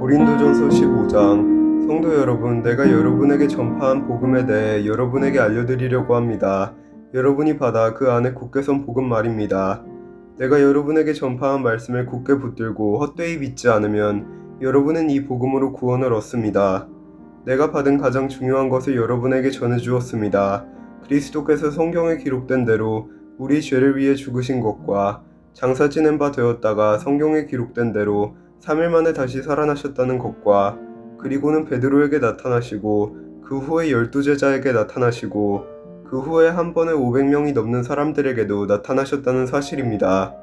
고린도전서 15장. 성도 여러분, 내가 여러분에게 전파한 복음에 대해 여러분에게 알려드리려고 합니다. 여러분이 받아 그 안에 굳게 선 복음 말입니다. 내가 여러분에게 전파한 말씀을 굳게 붙들고 헛되이 믿지 않으면 여러분은 이 복음으로 구원을 얻습니다. 내가 받은 가장 중요한 것을 여러분에게 전해주었습니다. 그리스도께서 성경에 기록된 대로 우리 죄를 위해 죽으신 것과 장사 지낸 바 되었다가 성경에 기록된 대로 3일 만에 다시 살아나셨다는 것과 그리고는 베드로에게 나타나시고 그 후에 12제자에게 나타나시고 그 후에 한 번에 500명이 넘는 사람들에게도 나타나셨다는 사실입니다.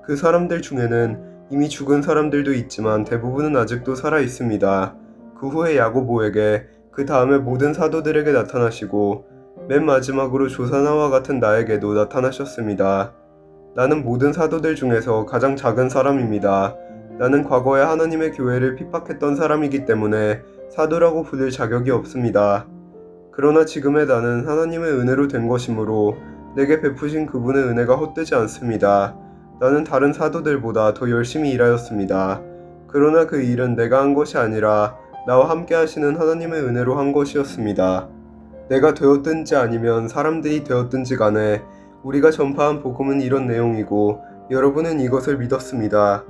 그 사람들 중에는 이미 죽은 사람들도 있지만 대부분은 아직도 살아 있습니다. 그 후에 야고보에게, 그 다음에 모든 사도들에게 나타나시고 맨 마지막으로 조사나와 같은 나에게도 나타나셨습니다. 나는 모든 사도들 중에서 가장 작은 사람입니다. 나는 과거에 하나님의 교회를 핍박했던 사람이기 때문에 사도라고 부를 자격이 없습니다. 그러나 지금의 나는 하나님의 은혜로 된 것이므로 내게 베푸신 그분의 은혜가 헛되지 않습니다. 나는 다른 사도들보다 더 열심히 일하였습니다. 그러나 그 일은 내가 한 것이 아니라 나와 함께 하시는 하나님의 은혜로 한 것이었습니다. 내가 되었든지 아니면 사람들이 되었든지 간에 우리가 전파한 복음은 이런 내용이고 여러분은 이것을 믿었습니다.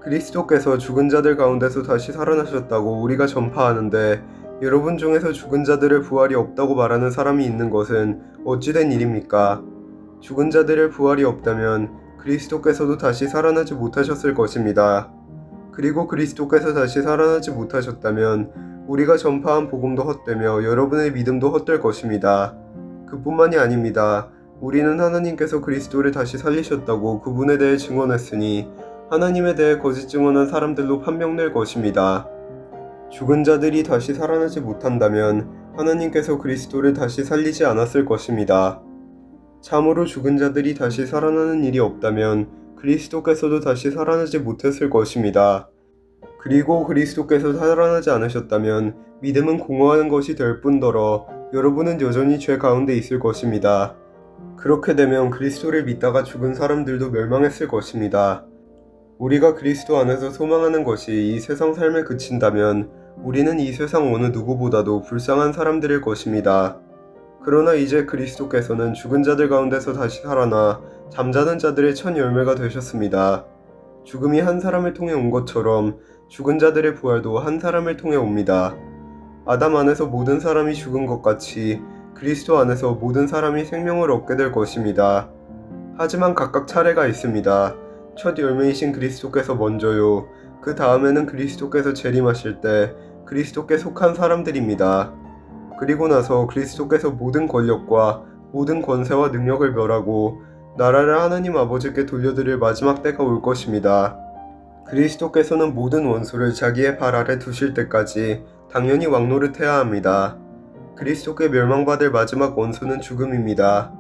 그리스도께서 죽은 자들 가운데서 다시 살아나셨다고 우리가 전파하는데 여러분 중에서 죽은 자들의 부활이 없다고 말하는 사람이 있는 것은 어찌된 일입니까? 죽은 자들의 부활이 없다면 그리스도께서도 다시 살아나지 못하셨을 것입니다. 그리고 그리스도께서 다시 살아나지 못하셨다면 우리가 전파한 복음도 헛되며 여러분의 믿음도 헛될 것입니다. 그뿐만이 아닙니다. 우리는 하나님께서 그리스도를 다시 살리셨다고 그분에 대해 증언했으니 하나님에 대해 거짓 증언한 사람들로 판명될 것입니다. 죽은 자들이 다시 살아나지 못한다면 하나님께서 그리스도를 다시 살리지 않았을 것입니다. 참으로 죽은 자들이 다시 살아나는 일이 없다면 그리스도께서도 다시 살아나지 못했을 것입니다. 그리고 그리스도께서 살아나지 않으셨다면 믿음은 공허한 것이 될 뿐더러 여러분은 여전히 죄 가운데 있을 것입니다. 그렇게 되면 그리스도를 믿다가 죽은 사람들도 멸망했을 것입니다. 우리가 그리스도 안에서 소망하는 것이 이 세상 삶에 그친다면 우리는 이 세상 어느 누구보다도 불쌍한 사람들일 것입니다. 그러나 이제 그리스도께서는 죽은 자들 가운데서 다시 살아나 잠자는 자들의 첫 열매가 되셨습니다. 죽음이 한 사람을 통해 온 것처럼 죽은 자들의 부활도 한 사람을 통해 옵니다. 아담 안에서 모든 사람이 죽은 것 같이 그리스도 안에서 모든 사람이 생명을 얻게 될 것입니다. 하지만 각각 차례가 있습니다. 첫 열매이신 그리스도께서 먼저요. 그 다음에는 그리스도께서 재림하실 때 그리스도께 속한 사람들입니다. 그리고 나서 그리스도께서 모든 권력과 모든 권세와 능력을 멸하고 나라를 하나님 아버지께 돌려드릴 마지막 때가 올 것입니다. 그리스도께서는 모든 원수를 자기의 발 아래 두실 때까지 당연히 왕노릇해야 합니다. 그리스도께 멸망받을 마지막 원수는 죽음입니다.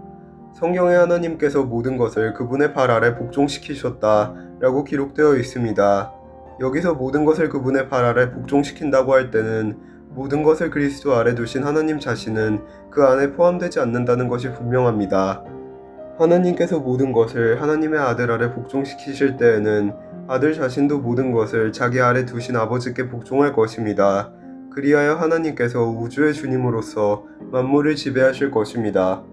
성경에 하나님께서 모든 것을 그분의 발 아래 복종시키셨다 라고 기록되어 있습니다. 여기서 모든 것을 그분의 발 아래 복종시킨다고 할 때는 모든 것을 그리스도 아래 두신 하나님 자신은 그 안에 포함되지 않는다는 것이 분명합니다. 하나님께서 모든 것을 하나님의 아들 아래 복종시키실 때에는 아들 자신도 모든 것을 자기 아래 두신 아버지께 복종할 것입니다. 그리하여 하나님께서 우주의 주님으로서 만물을 지배하실 것입니다.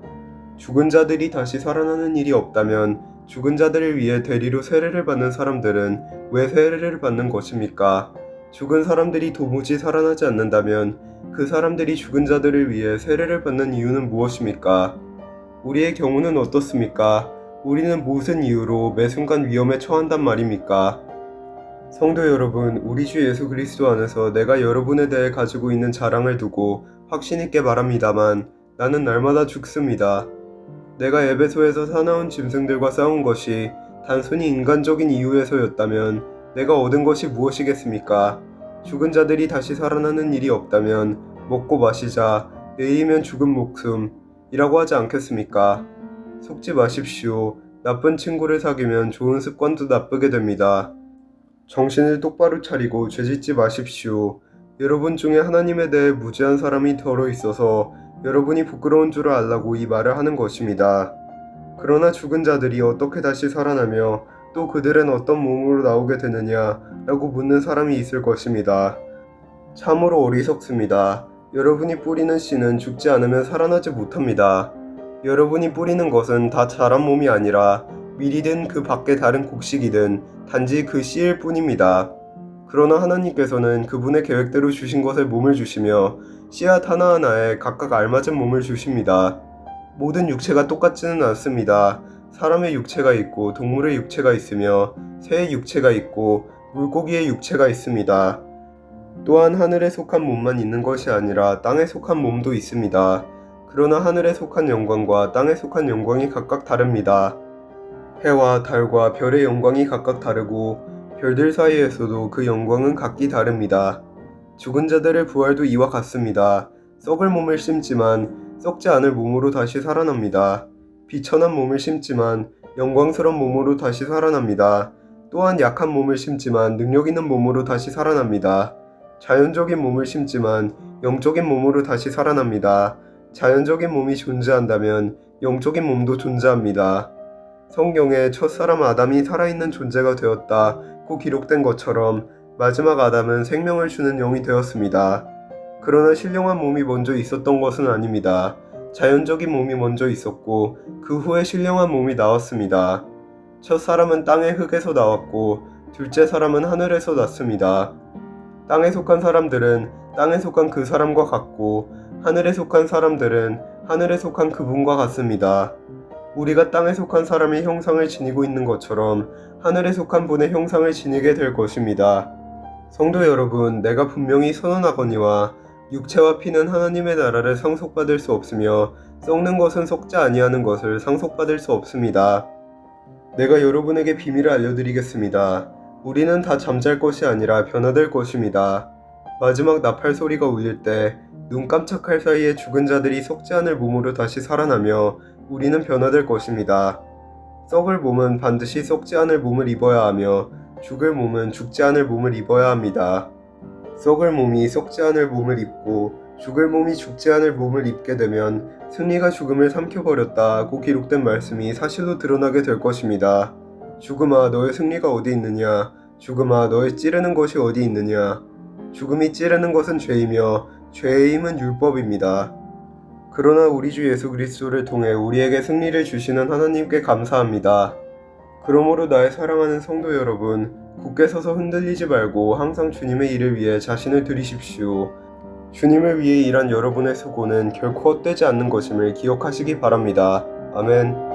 죽은 자들이 다시 살아나는 일이 없다면 죽은 자들을 위해 대리로 세례를 받는 사람들은 왜 세례를 받는 것입니까? 죽은 사람들이 도무지 살아나지 않는다면 그 사람들이 죽은 자들을 위해 세례를 받는 이유는 무엇입니까? 우리의 경우는 어떻습니까? 우리는 무슨 이유로 매 순간 위험에 처한단 말입니까? 성도 여러분, 우리 주 예수 그리스도 안에서 내가 여러분에 대해 가지고 있는 자랑을 두고 확신 있게 말합니다만 나는 날마다 죽습니다. 내가 에베소에서 사나운 짐승들과 싸운 것이 단순히 인간적인 이유에서였다면 내가 얻은 것이 무엇이겠습니까? 죽은 자들이 다시 살아나는 일이 없다면 먹고 마시자, 내일이면 죽은 목숨이라고 하지 않겠습니까? 속지 마십시오. 나쁜 친구를 사귀면 좋은 습관도 나쁘게 됩니다. 정신을 똑바로 차리고 죄짓지 마십시오. 여러분 중에 하나님에 대해 무지한 사람이 덜어 있어서 여러분이 부끄러운 줄 알라고 이 말을 하는 것입니다. 그러나 죽은 자들이 어떻게 다시 살아나며 또 그들은 어떤 몸으로 나오게 되느냐라고 묻는 사람이 있을 것입니다. 참으로 어리석습니다. 여러분이 뿌리는 씨는 죽지 않으면 살아나지 못합니다. 여러분이 뿌리는 것은 다 자란 몸이 아니라 밀이든 그 밖의 다른 곡식이든 단지 그 씨일 뿐입니다. 그러나 하나님께서는 그분의 계획대로 주신 것에 몸을 주시며 씨앗 하나하나에 각각 알맞은 몸을 주십니다. 모든 육체가 똑같지는 않습니다. 사람의 육체가 있고 동물의 육체가 있으며 새의 육체가 있고 물고기의 육체가 있습니다. 또한 하늘에 속한 몸만 있는 것이 아니라 땅에 속한 몸도 있습니다. 그러나 하늘에 속한 영광과 땅에 속한 영광이 각각 다릅니다. 해와 달과 별의 영광이 각각 다르고 별들 사이에서도 그 영광은 각기 다릅니다. 죽은 자들의 부활도 이와 같습니다. 썩을 몸을 심지만 썩지 않을 몸으로 다시 살아납니다. 비천한 몸을 심지만 영광스러운 몸으로 다시 살아납니다. 또한 약한 몸을 심지만 능력 있는 몸으로 다시 살아납니다. 자연적인 몸을 심지만 영적인 몸으로 다시 살아납니다. 자연적인 몸이 존재한다면 영적인 몸도 존재합니다. 성경에 첫사람 아담이 살아있는 존재가 되었다고 기록된 것처럼 마지막 아담은 생명을 주는 영이 되었습니다. 그러나 신령한 몸이 먼저 있었던 것은 아닙니다. 자연적인 몸이 먼저 있었고 그 후에 신령한 몸이 나왔습니다. 첫 사람은 땅의 흙에서 나왔고 둘째 사람은 하늘에서 났습니다. 땅에 속한 사람들은 땅에 속한 그 사람과 같고 하늘에 속한 사람들은 하늘에 속한 그분과 같습니다. 우리가 땅에 속한 사람의 형상을 지니고 있는 것처럼 하늘에 속한 분의 형상을 지니게 될 것입니다. 성도 여러분, 내가 분명히 선언하거니와 육체와 피는 하나님의 나라를 상속받을 수 없으며 썩는 것은 썩지 아니하는 것을 상속받을 수 없습니다. 내가 여러분에게 비밀을 알려드리겠습니다. 우리는 다 잠잘 것이 아니라 변화될 것입니다. 마지막 나팔 소리가 울릴 때 눈 깜짝할 사이에 죽은 자들이 썩지 않을 몸으로 다시 살아나며 우리는 변화될 것입니다. 썩을 몸은 반드시 썩지 않을 몸을 입어야 하며 죽을 몸은 죽지 않을 몸을 입어야 합니다. 썩을 몸이 썩지 않을 몸을 입고 죽을 몸이 죽지 않을 몸을 입게 되면 승리가 죽음을 삼켜버렸다고 기록된 말씀이 사실로 드러나게 될 것입니다. 죽음아, 너의 승리가 어디 있느냐? 죽음아, 너의 찌르는 것이 어디 있느냐? 죽음이 찌르는 것은 죄이며 죄의 힘은 율법입니다. 그러나 우리 주 예수 그리스도를 통해 우리에게 승리를 주시는 하나님께 감사합니다. 그러므로 나의 사랑하는 성도 여러분, 굳게 서서 흔들리지 말고 항상 주님의 일을 위해 자신을 들이십시오. 주님을 위해 일한 여러분의 수고는 결코 헛되지 않는 것임을 기억하시기 바랍니다. 아멘.